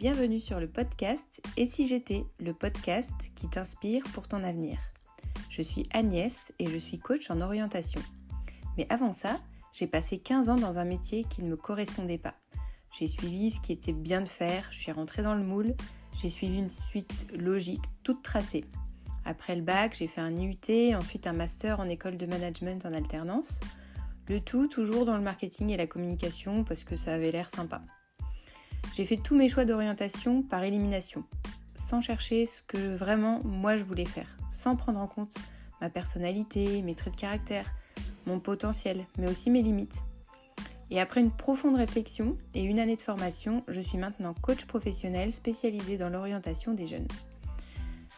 bienvenue sur le podcast Et si j'étais, le podcast qui t'inspire pour ton avenir. Je suis Agnès et je suis coach en orientation. Mais avant ça, j'ai passé 15 ans dans un métier qui ne me correspondait pas. J'ai suivi ce qui était bien de faire, je suis rentrée dans le moule, j'ai suivi une suite logique toute tracée. Après le bac, j'ai fait un IUT, ensuite un master en école de management en alternance. Le tout toujours dans le marketing et la communication parce que ça avait l'air sympa. J'ai fait tous mes choix d'orientation par élimination, sans chercher ce que vraiment moi je voulais faire, sans prendre en compte ma personnalité, mes traits de caractère, mon potentiel, mais aussi mes limites. Et après une profonde réflexion et une année de formation, je suis maintenant coach professionnel spécialisé dans l'orientation des jeunes.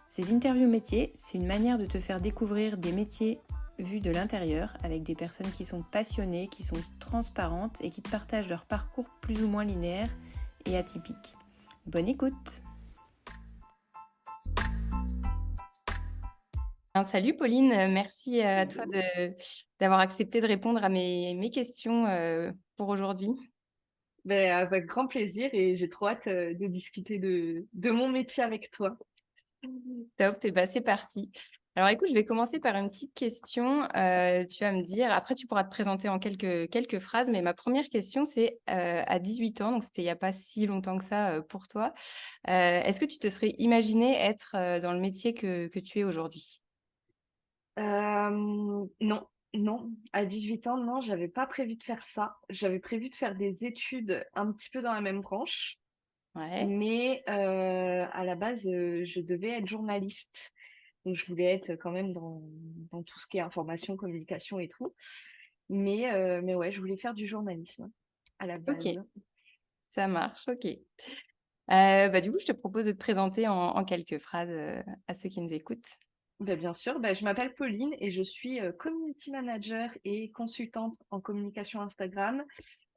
Ces interviews métiers, c'est une manière de te faire découvrir des métiers vus de l'intérieur avec des personnes qui sont passionnées, qui sont transparentes et qui te partagent leur parcours plus ou moins linéaire et atypique. Bonne écoute. Salut Pauline, merci à toi d'avoir accepté de répondre à mes questions pour aujourd'hui. Avec grand plaisir et j'ai trop hâte de discuter de mon métier avec toi. Top, et c'est parti. Alors écoute, je vais commencer par une petite question. Tu vas me dire, après tu pourras te présenter en quelques phrases, mais ma première question c'est à 18 ans, donc c'était il n'y a pas si longtemps que ça pour toi. Est-ce que tu te serais imaginé être dans le métier que tu es aujourd'hui? Non, non, à 18 ans, non, j'avais pas prévu de faire ça. J'avais prévu de faire des études un petit peu dans la même branche, Ouais, mais à la base, je devais être journaliste. Donc, je voulais être quand même dans tout ce qui est information, communication et tout. Mais ouais, je voulais faire du journalisme à la ok, base. ça marche, ok. Du coup, je te propose de te présenter en quelques phrases à ceux qui nous écoutent. Bien sûr, je m'appelle Pauline et je suis community manager et consultante en communication Instagram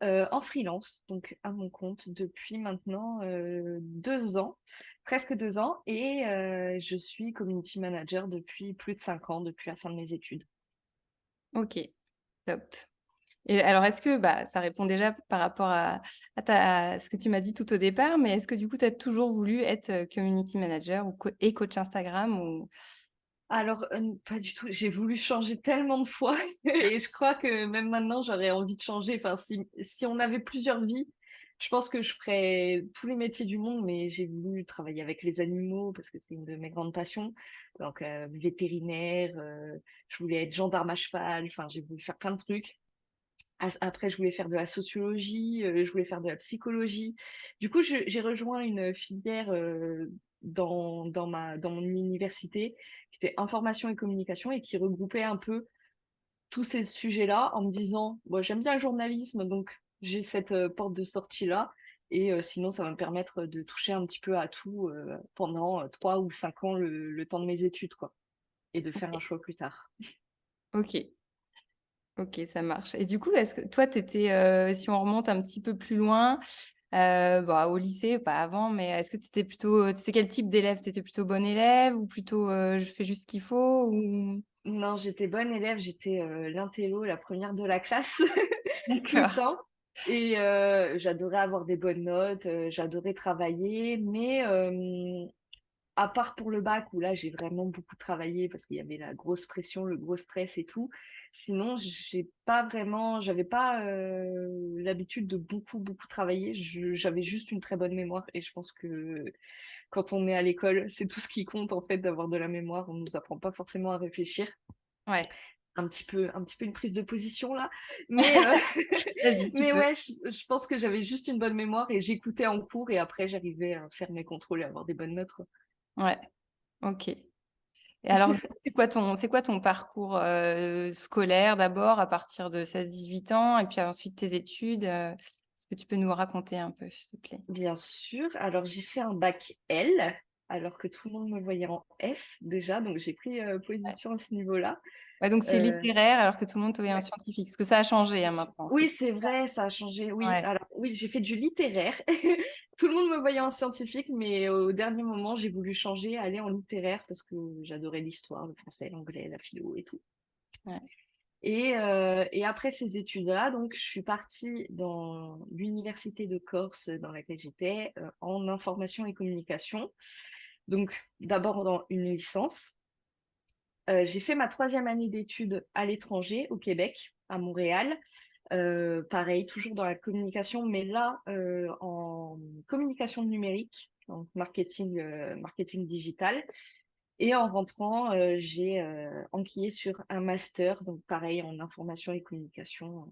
en freelance, donc à mon compte depuis maintenant 2 ans, presque 2 ans, et je suis community manager depuis plus de 5 ans, depuis la fin de mes études. Ok, top. Et alors, est-ce que ça répond déjà par rapport à ce que tu m'as dit tout au départ, mais est-ce que du coup, tu as toujours voulu être community manager et coach Instagram ou... Alors, pas du tout. J'ai voulu changer tellement de fois et je crois que même maintenant, j'aurais envie de changer. Enfin, si on avait plusieurs vies, je pense que je ferais tous les métiers du monde, mais j'ai voulu travailler avec les animaux parce que c'est une de mes grandes passions. Donc, vétérinaire, je voulais être gendarme à cheval. Enfin, j'ai voulu faire plein de trucs. Après, je voulais faire de la sociologie, je voulais faire de la psychologie. Du coup, j'ai rejoint une filière dans mon université qui était information et communication et qui regroupait un peu tous ces sujets-là en me disant, moi, j'aime bien le journalisme, donc j'ai cette porte de sortie-là. Et sinon, ça va me permettre de toucher un petit peu à tout pendant 3 ou 5 ans, le temps de mes études, quoi, et de faire un choix plus tard. Ok, ok, ça marche. Et du coup, est-ce que toi, si on remonte un petit peu plus loin, au lycée, pas avant, mais est-ce que tu étais plutôt, tu sais quel type d'élève? Tu étais plutôt bonne élève ou plutôt je fais juste ce qu'il faut ou... Non, j'étais bonne élève, j'étais l'intello, la première de la classe, tout le D'accord. temps. Et j'adorais avoir des bonnes notes, j'adorais travailler, mais à part pour le bac où là j'ai vraiment beaucoup travaillé parce qu'il y avait la grosse pression, le gros stress et tout. Sinon, j'avais pas l'habitude de beaucoup travailler. J'avais juste une très bonne mémoire et je pense que quand on est à l'école, c'est tout ce qui compte en fait d'avoir de la mémoire. On nous apprend pas forcément à réfléchir. Ouais, Un petit peu une prise de position là, mais vas-y, tu mais peux. ouais, je pense que j'avais juste une bonne mémoire et j'écoutais en cours et après j'arrivais à faire mes contrôles et avoir des bonnes notes, quoi. Ouais, ok. Et alors, du coup, c'est quoi ton parcours scolaire d'abord à partir de 16-18 ans et puis ensuite tes études est-ce que tu peux nous raconter un peu, s'il te plaît? Bien sûr. Alors, j'ai fait un bac L, alors que tout le monde me voyait en S déjà, donc j'ai pris Ouais. position à ce niveau-là. Ouais, donc c'est Euh, littéraire alors que tout le monde te voyait en ouais. scientifique, parce que ça a changé hein, maintenant. Oui, c'est vrai, ça a changé. Oui, Ouais. alors oui, j'ai fait du littéraire. Tout le monde me voyait en scientifique, mais au dernier moment, j'ai voulu changer, aller en littéraire parce que j'adorais l'histoire, le français, l'anglais, la philo et tout. Ouais. Et après ces études-là, donc, je suis partie dans l'université de Corse dans laquelle j'étais en information et communication. Donc, d'abord dans une licence. J'ai fait ma troisième année d'études à l'étranger, au Québec, à Montréal. Pareil, toujours dans la communication, mais là, en communication numérique, donc marketing digital. Et en rentrant, j'ai enquillé sur un master, donc pareil, en information et communication,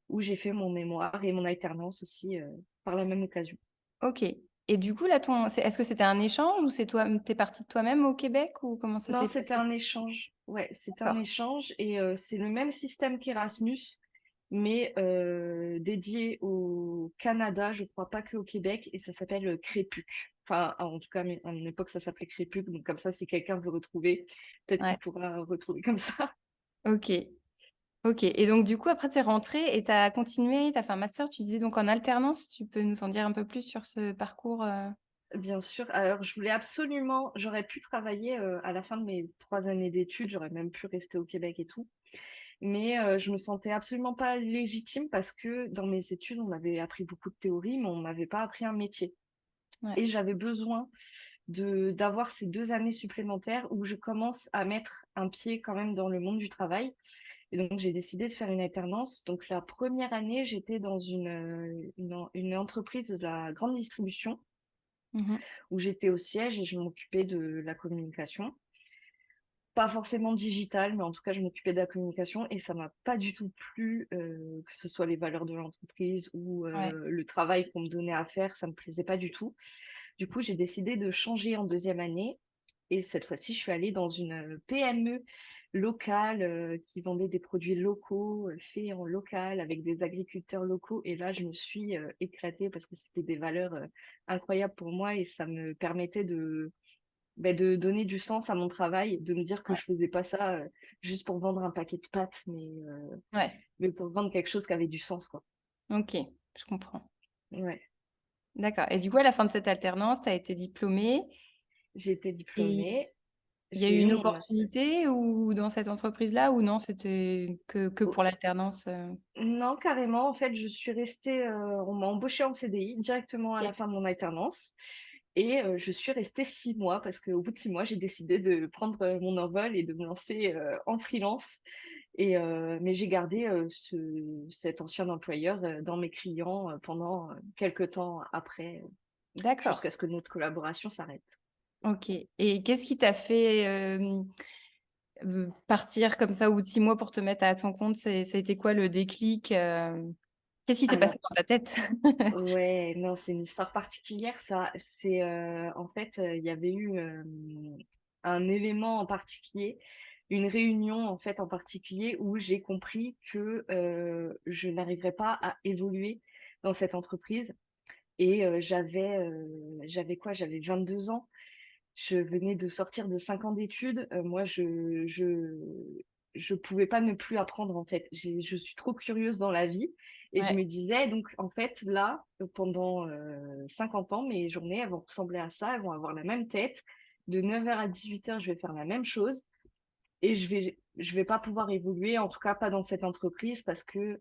où j'ai fait mon mémoire et mon alternance aussi par la même occasion. Ok. Et du coup, là, est-ce que c'était un échange ou t'es partie de toi-même au Québec ou comment ça Non, s'est c'était passé? un échange. Ouais, c'était un D'accord. échange et c'est le même système qu'Erasmus, mais dédié au Canada, je crois pas qu'au Québec, et ça s'appelle Crépuc. Enfin, en tout cas, à mon époque, ça s'appelait Crépuc, donc comme ça, si quelqu'un veut retrouver, peut-être Ouais. qu'il pourra retrouver comme ça. Ok. Ok. Et donc, du coup, après, tu es rentrée et tu as continué, tu as fait un master, tu disais donc en alternance. Tu peux nous en dire un peu plus sur ce parcours Bien sûr. Alors, je voulais absolument, j'aurais pu travailler à la fin de mes 3 années d'études, j'aurais même pu rester au Québec et tout. Mais je me sentais absolument pas légitime parce que dans mes études, on avait appris beaucoup de théorie, mais on m'avait pas appris un métier. Ouais. Et j'avais besoin d'avoir ces 2 années supplémentaires où je commence à mettre un pied quand même dans le monde du travail. Et donc, j'ai décidé de faire une alternance. Donc, la première année, j'étais dans une entreprise de la grande distribution Mhm. où j'étais au siège et je m'occupais de la communication. Pas forcément digital, mais en tout cas, je m'occupais de la communication et ça m'a pas du tout plu, que ce soit les valeurs de l'entreprise ou Ouais. le travail qu'on me donnait à faire, ça me plaisait pas du tout. Du coup, j'ai décidé de changer en deuxième année et cette fois-ci, je suis allée dans une PME locale qui vendait des produits locaux, faits en local avec des agriculteurs locaux. Et là, je me suis éclatée parce que c'était des valeurs incroyables pour moi et ça me permettait de donner du sens à mon travail, de me dire que Ouais. je faisais pas ça juste pour vendre un paquet de pâtes, Ouais. mais pour vendre quelque chose qui avait du sens, quoi. Ok. Je comprends. Ouais. D'accord. Et du coup, à la fin de cette alternance, tu as été diplômée J'ai été et diplômée, il y a j'ai eu eu une mon master. opportunité ou dans cette entreprise-là ou non, c'était que Oh, pour l'alternance non, carrément, en fait, je suis restée, on m'a embauchée en CDI directement à la Ok. fin de mon alternance. Et je suis restée 6 mois parce qu'au bout de 6 mois, j'ai décidé de prendre mon envol et de me lancer en freelance. Mais j'ai gardé cet ancien employeur dans mes clients pendant quelques temps après, D'accord. jusqu'à ce que notre collaboration s'arrête. Ok. Et qu'est-ce qui t'a fait partir comme ça au bout de 6 mois pour te mettre à ton compte? Ça a été quoi le déclic Qu'est-ce qui s'est passé Alors, dans ta tête? ouais, non, c'est une histoire particulière, ça. C'est en fait, il y avait eu un élément en particulier, une réunion en fait en particulier où j'ai compris que je n'arriverais pas à évoluer dans cette entreprise. Et j'avais quoi? J'avais 22 ans. Je venais de sortir de 5 ans d'études. Moi, je pouvais pas ne plus apprendre, en fait. Je suis trop curieuse dans la vie. Et je Ouais. me disais, donc, en fait, là, pendant 50 ans, mes journées, elles vont ressembler à ça. Elles vont avoir la même tête. De 9 heures à 18 heures, je vais faire la même chose. Et je vais pas pouvoir évoluer, en tout cas pas dans cette entreprise, parce que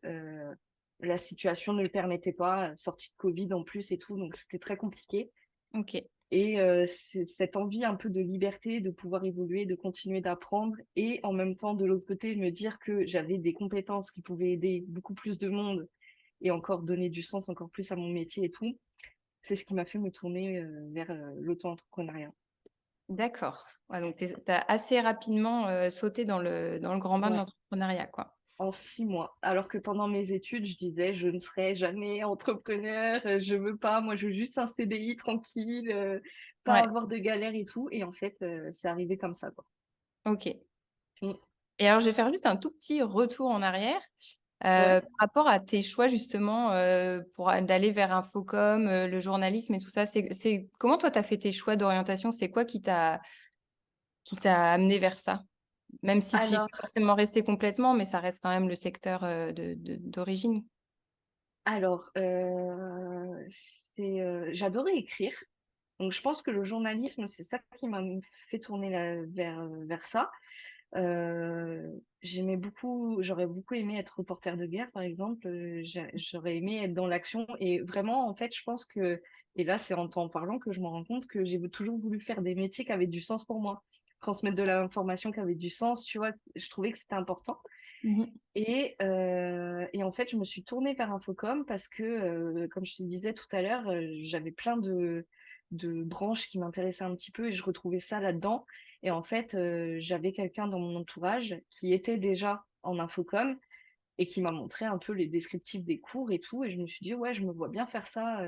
la situation ne le permettait pas. Sortie de Covid en plus et tout. Donc, c'était très compliqué. Ok. Et c'est cette envie un peu de liberté, de pouvoir évoluer, de continuer d'apprendre, et en même temps, de l'autre côté, me dire que j'avais des compétences qui pouvaient aider beaucoup plus de monde et encore donner du sens encore plus à mon métier et tout. C'est ce qui m'a fait me tourner vers l'auto-entrepreneuriat. D'accord. Ouais, donc, tu as assez rapidement sauté dans le grand bain de Ouais, l'entrepreneuriat, quoi. en 6 mois. Alors que pendant mes études, je disais, je ne serai jamais entrepreneur, je veux pas, moi je veux juste un CDI tranquille, pas Ouais. avoir de galère et tout. Et en fait, c'est arrivé comme ça, quoi. Ok. Mm. Et alors, je vais faire juste un tout petit retour en arrière Ouais. par rapport à tes choix justement d'aller vers Infocom, le journalisme et tout ça. Comment toi, tu as fait tes choix d'orientation? C'est quoi qui t'a amené vers ça? Même si tu n'y es Alors, pas forcément resté complètement, mais ça reste quand même le secteur d'origine. Alors, j'adorais écrire. Donc, je pense que le journalisme, c'est ça qui m'a fait tourner vers ça. J'aurais beaucoup aimé être reporter de guerre, par exemple. J'aurais aimé être dans l'action. Et vraiment, en fait, je pense que, et là, c'est en t'en parlant que je me rends compte que j'ai toujours voulu faire des métiers qui avaient du sens pour moi. Transmettre de l'information qui avait du sens, tu vois. Je trouvais que c'était important. Mhm. Et en fait, je me suis tournée vers Infocom parce que, comme je te disais tout à l'heure, j'avais plein de branches qui m'intéressaient un petit peu et je retrouvais ça là-dedans. Et en fait, j'avais quelqu'un dans mon entourage qui était déjà en Infocom et qui m'a montré un peu les descriptifs des cours et tout. Et je me suis dit, ouais, je me vois bien faire ça.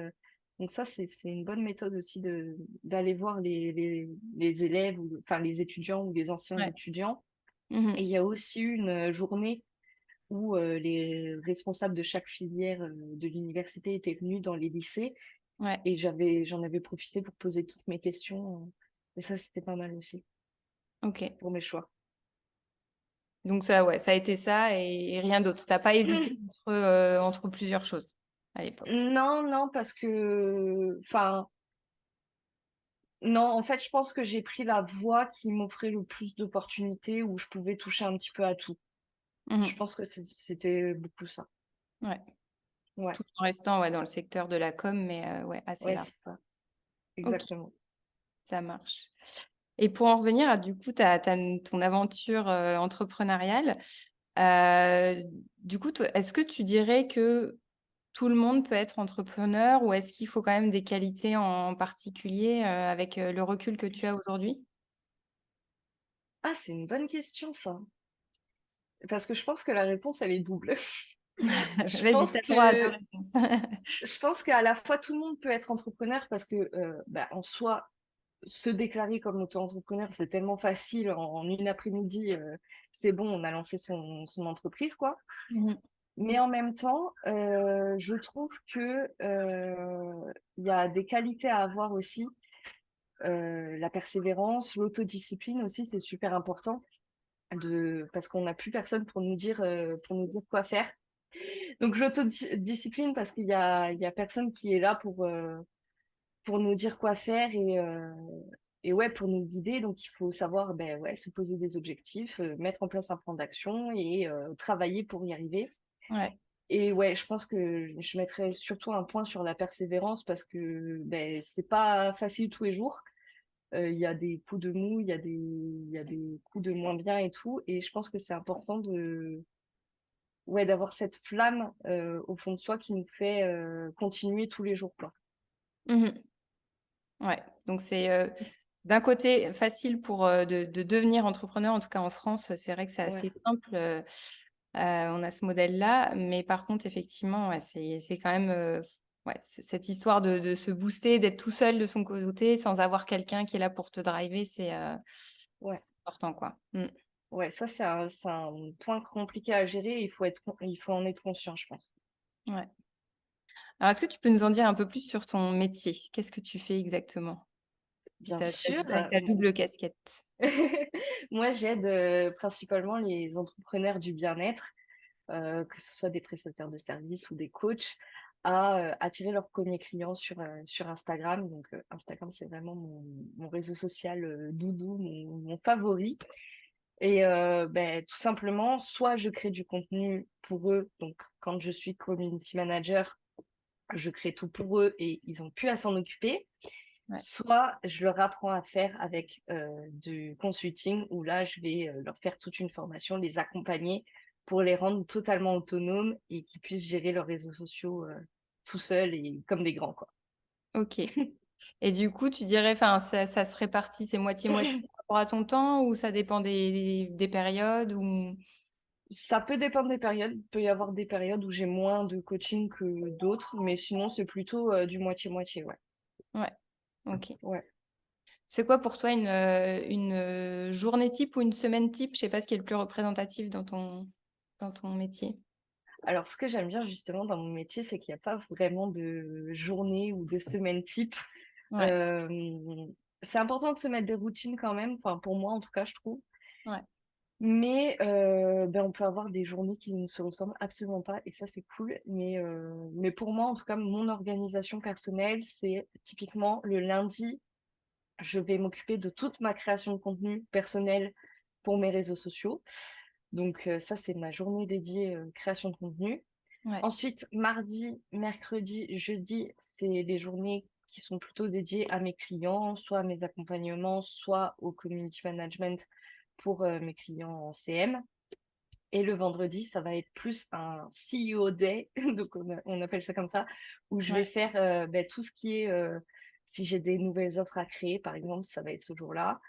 Donc ça, c'est une bonne méthode aussi d'aller voir les élèves, enfin les étudiants ou les anciens Ouais. étudiants. Et Mhm. il y a aussi eu une journée où les responsables de chaque filière de l'université étaient venus dans les lycées Ouais. et j'en avais profité pour poser toutes mes questions. Et ça, c'était pas mal aussi Ok. pour mes choix. Donc ça, ouais, ça a été ça et rien d'autre. T'as pas hésité entre plusieurs choses à l'époque. Non, non, parce que, enfin, non, en fait, je pense que j'ai pris la voie qui m'offrait le plus d'opportunités où je pouvais toucher un petit peu à tout. Je Mhm. pense que c'était beaucoup ça. Ouais. Ouais, Tout en restant dans le secteur de la com, mais ouais, assez ouais, large. c'est ça, Ok, exactement. ça marche. Et pour en revenir à du coup, ton aventure entrepreneuriale, euh, du coup, est-ce que tu dirais que tout le monde peut être entrepreneur ou est-ce qu'il faut quand même des qualités en particulier avec le recul que tu as aujourd'hui? Ah, c'est une bonne question, ça. Parce que je pense que la réponse, elle est double. Je Vas-y, pense t'as le droit à deux que réponses. je pense qu'à la fois tout le monde peut être entrepreneur parce que bah, en soi, se déclarer comme auto-entrepreneur, c'est tellement facile en une après-midi, c'est bon, on a lancé son entreprise, quoi. Mhm. Mais en même temps, je trouve que il y a des qualités à avoir aussi. La persévérance, l'autodiscipline aussi, c'est super important parce qu'on n'a plus personne pour nous dire quoi faire. Donc l'autodiscipline parce qu'il y a personne qui est là pour nous dire quoi faire et ouais, pour nous guider. Donc il faut savoir ben, ouais, se poser des objectifs, mettre en place un plan d'action et travailler pour y arriver. Ouais. Et ouais, je pense que je mettrais surtout un point sur la persévérance parce que ben, c'est pas facile tous les jours. Il y a des coups de mou, il y a des coups de moins bien et tout. Et je pense que c'est important ouais, d'avoir cette flamme au fond de soi qui nous fait continuer tous les jours, quoi. Mhm. Ouais. Donc c'est d'un côté facile pour de devenir entrepreneur, en tout cas en France, c'est vrai que c'est Ouais, assez simple. On a ce modèle-là, mais par contre, effectivement, ouais, c'est quand même ouais, cette histoire de se booster, d'être tout seul de son côté, sans avoir quelqu'un qui est là pour te driver, ouais, c'est important, quoi. Mm. ouais, ça c'est un point compliqué à gérer. Il faut en être conscient, je pense. Ouais. Alors, est-ce que tu peux nous en dire un peu plus sur ton métier? Qu'est-ce que tu fais exactement? Bien sûr, Avec ta double casquette. moi j'aide principalement les entrepreneurs du bien-être, que ce soit des prestataires de services ou des coachs, à attirer leurs premiers clients sur Instagram. Donc Instagram, c'est vraiment mon réseau social doudou, mon favori. Et ben, tout simplement, soit je crée du contenu pour eux, donc quand je suis community manager, je crée tout pour eux et ils ont plus à s'en occuper. Ouais. Soit je leur apprends à faire avec du consulting où là, je vais leur faire toute une formation, les accompagner pour les rendre totalement autonomes et qu'ils puissent gérer leurs réseaux sociaux tout seuls et comme des grands, quoi. Ok. Et du coup, tu dirais, enfin, ça se répartit, c'est moitié-moitié par rapport à ton temps ou ça dépend des périodes ou... Ça peut dépendre des périodes. Il peut y avoir des périodes où j'ai moins de coaching que d'autres, mais sinon, c'est plutôt du moitié-moitié, ouais. Ouais, ok. Ouais. C'est quoi pour toi une journée type ou une semaine type? Je sais pas ce qui est le plus représentatif dans ton métier. Alors, ce que j'aime bien justement dans mon métier, c'est qu'il n'y a pas vraiment de journée ou de semaine type. Ouais, Euh, c'est important de se mettre des routines quand même, enfin pour moi en tout cas, je trouve. ouais. Mais ben, on peut avoir des journées qui ne se ressemblent absolument pas et ça c'est cool. Mais pour moi, en tout cas, mon organisation personnelle, c'est typiquement le lundi, je vais m'occuper de toute ma création de contenu personnel pour mes réseaux sociaux. Donc ça, c'est ma journée dédiée création de contenu. Ouais. Ensuite, mardi, mercredi, jeudi, c'est les journées qui sont plutôt dédiées à mes clients, soit à mes accompagnements, soit au community management pour mes clients en CM. Et le vendredi, ça va être plus un CEO Day, donc on appelle ça comme ça, où je vais Ouais. faire tout ce qui est, si j'ai des nouvelles offres à créer, par exemple, ça va être ce jour-là.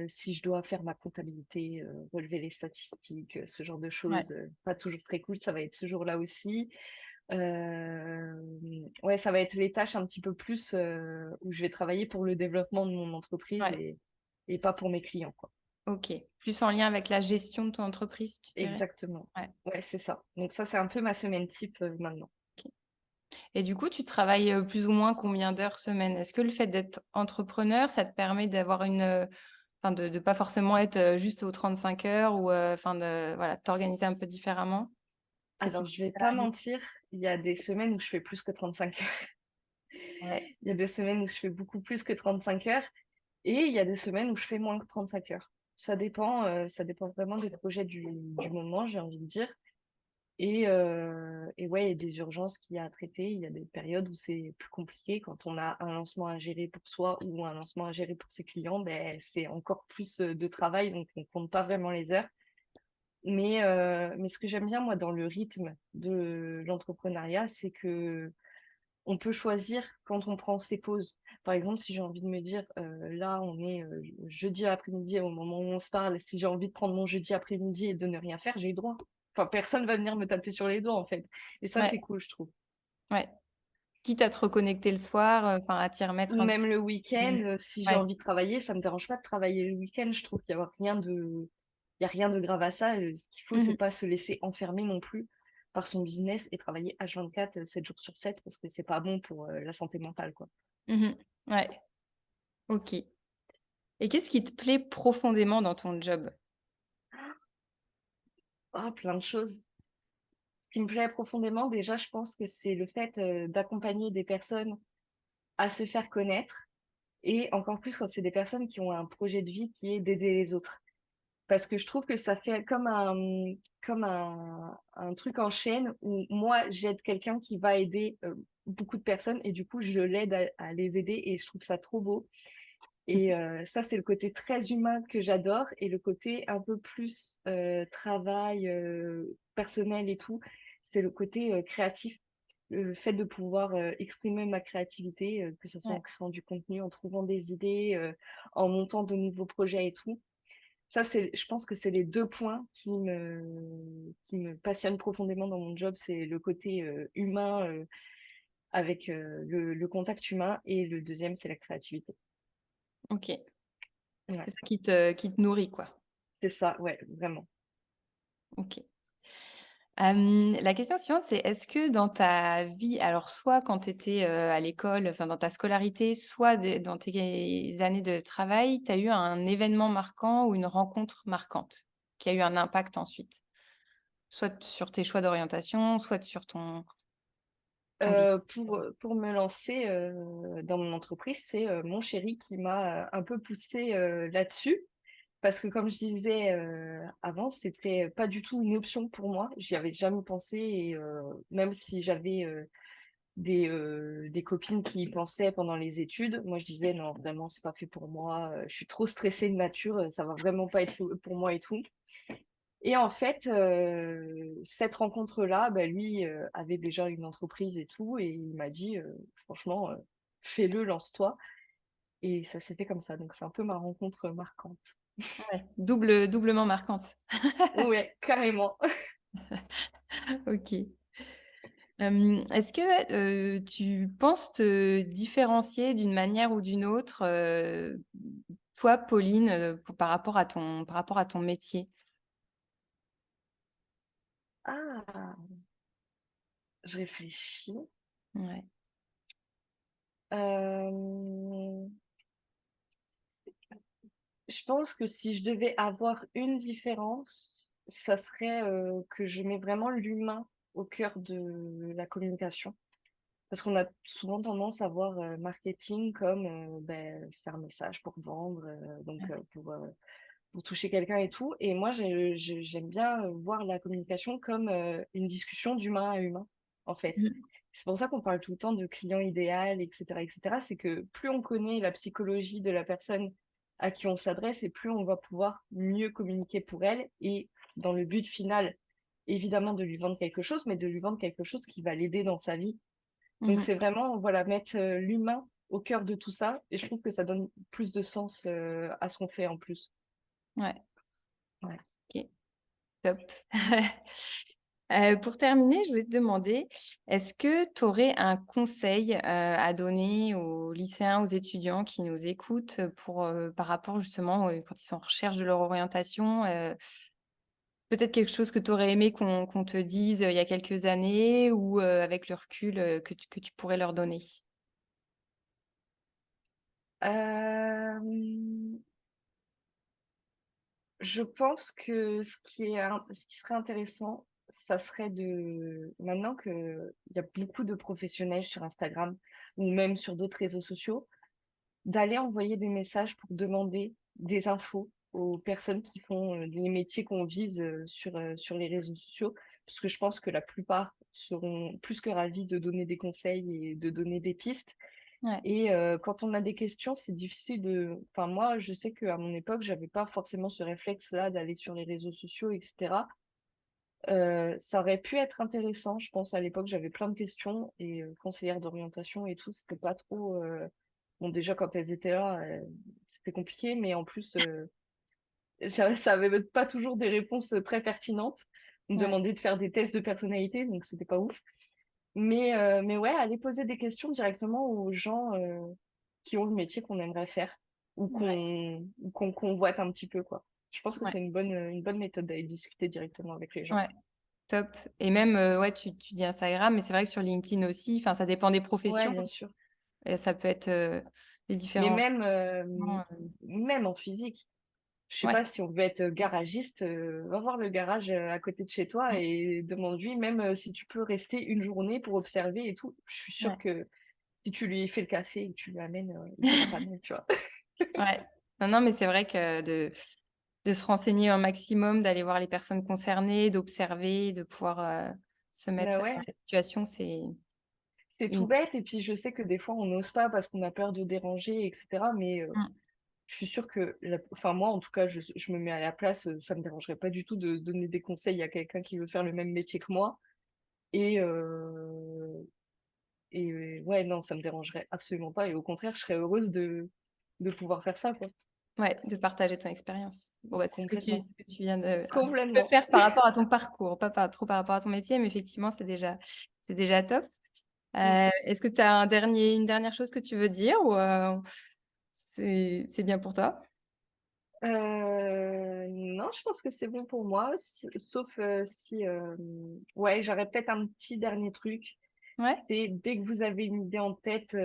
Si je dois faire ma comptabilité, relever les statistiques, ce genre de Ouais. choses, pas toujours très cool, ça va être ce jour-là aussi. Ouais, ça va être les tâches un petit peu plus où je vais travailler pour le développement de mon entreprise Ouais. et pas pour mes clients, quoi. Ok. Plus en lien avec la gestion de ton entreprise, tu dirais? Exactement. Ouais. Ouais, c'est ça. Donc ça, c'est un peu ma semaine type maintenant. Ok. Et du coup, tu travailles plus ou moins combien d'heures semaine? Est-ce que le fait d'être entrepreneur, ça te permet d'avoir enfin, de pas forcément être juste aux 35 heures ou enfin, voilà, t'organiser un peu différemment que si Alors, tu je vais étais pas salarié? mentir, il y a des semaines où je fais plus que 35 heures. Ouais. Il y a des semaines où je fais beaucoup plus que 35 heures et il y a des semaines où je fais moins que 35 heures. Ça dépend vraiment des projets du moment, j'ai envie de dire. Et ouais, il y a des urgences qu'il y a à traiter. Il y a des périodes où c'est plus compliqué. Quand on a un lancement à gérer pour soi ou un lancement à gérer pour ses clients, ben, c'est encore plus de travail, donc on compte pas vraiment les heures. Mais ce que j'aime bien, moi, dans le rythme de l'entrepreneuriat, c'est que on peut choisir quand on prend ses pauses. Par exemple, si j'ai envie de me dire, là, on est jeudi après-midi, au moment où on se parle, si j'ai envie de prendre mon jeudi après-midi et de ne rien faire, j'ai le droit. Enfin, personne va venir me taper sur les doigts, en fait. Et ça, Ouais. c'est cool, je trouve. Ouais. Quitte à te reconnecter le soir, enfin, à t'y remettre Ou un peu. même le week-end, si j'ai Ouais. envie de travailler, ça me dérange pas de travailler le week-end. Je trouve qu'il y a rien de, il y a rien de grave à ça. Ce qu'il faut, c'est Mhm. pas se laisser enfermer non plus par son business et travailler H24, 7 jours sur 7, parce que c'est pas bon pour la santé mentale, quoi. Mhm. Ouais. Ok. Et qu'est-ce qui te plaît profondément dans ton job? Ah, plein de choses. Ce qui me plaît profondément, déjà, je pense que c'est le fait d'accompagner des personnes à se faire connaître et encore plus quand c'est des personnes qui ont un projet de vie qui est d'aider les autres. Parce que je trouve que ça fait comme un truc en chaîne où moi, j'aide quelqu'un qui va aider beaucoup de personnes et du coup, je l'aide à les aider et je trouve ça trop beau. Et ça, c'est le côté très humain que j'adore et le côté un peu plus travail personnel et tout, c'est le côté créatif, le fait de pouvoir exprimer ma créativité, que ce soit en Ouais. créant du contenu, en trouvant des idées, en montant de nouveaux projets et tout. Ça, je pense que c'est les deux points qui me passionnent profondément dans mon job, c'est le côté humain avec le contact humain et le deuxième, c'est la créativité. Ok. Ouais. C'est ça qui te nourrit, quoi. C'est ça, ouais, vraiment. Ok. La question suivante, c'est est-ce que dans ta vie, alors soit quand tu étais à l'école, enfin dans ta scolarité, soit dans tes années de travail, tu as eu un événement marquant ou une rencontre marquante qui a eu un impact ensuite? Soit sur tes choix d'orientation, soit sur ton business. Pour me lancer dans mon entreprise, c'est mon chéri qui m'a un peu poussé là-dessus. Parce que comme je disais avant, c'était pas du tout une option pour moi. J'y avais jamais pensé et même si j'avais des copines qui y pensaient pendant les études, moi je disais non, vraiment, c'est pas fait pour moi. Je suis trop stressée de nature, ça va vraiment pas être fait pour moi et tout. Et en fait, cette rencontre-là, bah, lui avait déjà une entreprise et tout, et il m'a dit, franchement, fais-le, lance-toi. Et ça s'est fait comme ça. Donc c'est un peu ma rencontre marquante. Ouais, doublement marquante. Ouais, carrément. OK. Est-ce que, tu penses te différencier d'une manière ou d'une autre, toi, Pauline, par rapport à ton métier? Ah, je réfléchis. Ouais. Euh, je pense que si je devais avoir une différence, ça serait que je mets vraiment l'humain au cœur de la communication. Parce qu'on a souvent tendance à voir marketing comme ben, c'est un message pour vendre, donc pour pour toucher quelqu'un et tout. Et moi, j'aime bien voir la communication comme une discussion d'humain à humain, en fait. Mhm. C'est pour ça qu'on parle tout le temps de client idéal, etc., etc. C'est que plus on connaît la psychologie de la personne à qui on s'adresse et plus on va pouvoir mieux communiquer pour elle et dans le but final, évidemment, de lui vendre quelque chose, mais de lui vendre quelque chose qui va l'aider dans sa vie. Donc, Mhm. c'est vraiment, voilà, mettre l'humain au cœur de tout ça et je trouve que ça donne plus de sens à ce qu'on fait en plus. Ouais, Ouais. ok, top. Pour terminer, je voulais te demander, est-ce que tu aurais un conseil à donner aux lycéens, aux étudiants qui nous écoutent par rapport justement quand ils sont en recherche de leur orientation, peut-être quelque chose que tu aurais aimé qu'on te dise il y a quelques années ou avec le recul que tu pourrais leur donner? Euh, je pense que ce qui serait intéressant, ça serait maintenant qu'il y a beaucoup de professionnels sur Instagram ou même sur d'autres réseaux sociaux, d'aller envoyer des messages pour demander des infos aux personnes qui font les métiers qu'on vise sur les réseaux sociaux, parce que je pense que la plupart seront plus que ravis de donner des conseils et de donner des pistes. Ouais, Et quand on a des questions, c'est difficile de. Enfin, moi, je sais qu'à mon époque, j'avais pas forcément ce réflexe-là d'aller sur les réseaux sociaux, etc. Ça aurait pu être intéressant, je pense. À l'époque, j'avais plein de questions et conseillère d'orientation et tout, c'était pas trop. Bon, déjà, quand elles étaient là, c'était compliqué, mais en plus, ça avait pas toujours des réponses très pertinentes. On me ouais, demandait de faire des tests de personnalité, donc c'était pas ouf. Mais ouais, aller poser des questions directement aux gens qui ont le métier qu'on aimerait faire ou ouais, qu'on convoite un petit peu, quoi. Je pense que ouais, c'est une bonne méthode d'aller discuter directement avec les gens. ouais. Top. Et même, ouais, tu dis Instagram, mais c'est vrai que sur LinkedIn aussi, enfin, ça dépend des Ouais, professions. bien sûr. Et ça peut être les Mais différents. même en physique. Je sais Ouais. pas si on veut être garagiste, va voir le garage à côté de chez toi Mm. et demande-lui même si tu peux rester une journée pour observer et tout. Je suis sûre Ouais. que si tu lui fais le café et que tu lui amènes, il dira pas non, tu vois. Ouais. Non, non, mais c'est vrai que de se renseigner un maximum, d'aller voir les personnes concernées, d'observer, de pouvoir se Bah mettre dans ouais. la situation, c'est C'est tout une. bête, et puis je sais que des fois on n'ose pas parce qu'on a peur de déranger, etc. Mais Mm. je suis sûre que, enfin moi en tout cas, je me mets à la place, ça me dérangerait pas du tout de donner des conseils à quelqu'un qui veut faire le même métier que moi. Et, ouais, non, ça me dérangerait absolument pas. Et au contraire, je serais heureuse de pouvoir faire ça, quoi. Ouais, de partager ton expérience. Bon, bah, c'est Complètement. ce que tu viens un petit peu Complètement. faire par rapport à ton parcours, pas trop par rapport à ton métier, mais effectivement, c'est déjà top. Mm. Est-ce que tu as une dernière chose que tu veux dire ou c'est bien pour toi? Non, je pense que c'est bon pour moi, sauf si, ouais, j'aurais peut-être un petit dernier truc. Ouais? C'est dès que vous avez une idée en tête,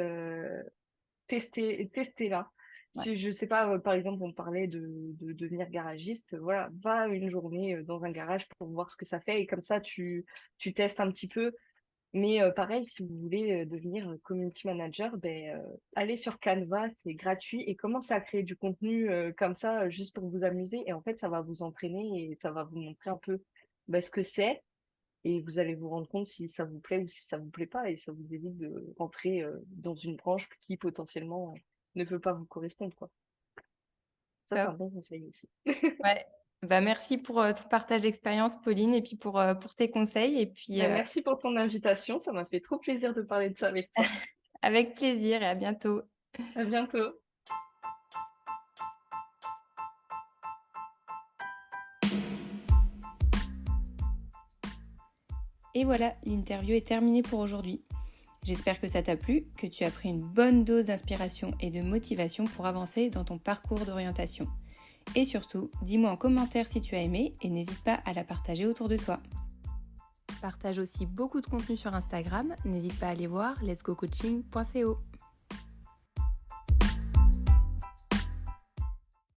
testez-la. Ouais. Si je sais pas, par exemple, on parlait de devenir garagiste, voilà, va une journée dans un garage pour voir ce que ça fait et comme ça tu testes un petit peu. Mais pareil, si vous voulez devenir community manager, ben, allez sur Canva, c'est gratuit et commencez à créer du contenu comme ça juste pour vous amuser. Et en fait, ça va vous entraîner et ça va vous montrer un peu ce que c'est. Et vous allez vous rendre compte si ça vous plaît ou si ça vous plaît pas. Et ça vous évite de rentrer dans une branche qui potentiellement ne peut pas vous correspondre, quoi. Ça, c'est Top. un bon conseil aussi. Ouais. Bah, merci pour ton partage d'expérience, Pauline, et puis pour tes conseils. Et puis, Ben, merci pour ton invitation. Ça m'a fait trop plaisir de parler de ça avec toi. avec plaisir et à bientôt. À bientôt. Et voilà, l'interview est terminée pour aujourd'hui. J'espère que ça t'a plu, que tu as pris une bonne dose d'inspiration et de motivation pour avancer dans ton parcours d'orientation. Et surtout, dis-moi en commentaire si tu as aimé et n'hésite pas à la partager autour de toi. Partage aussi beaucoup de contenu sur Instagram, n'hésite pas à aller voir letsgocoaching.co.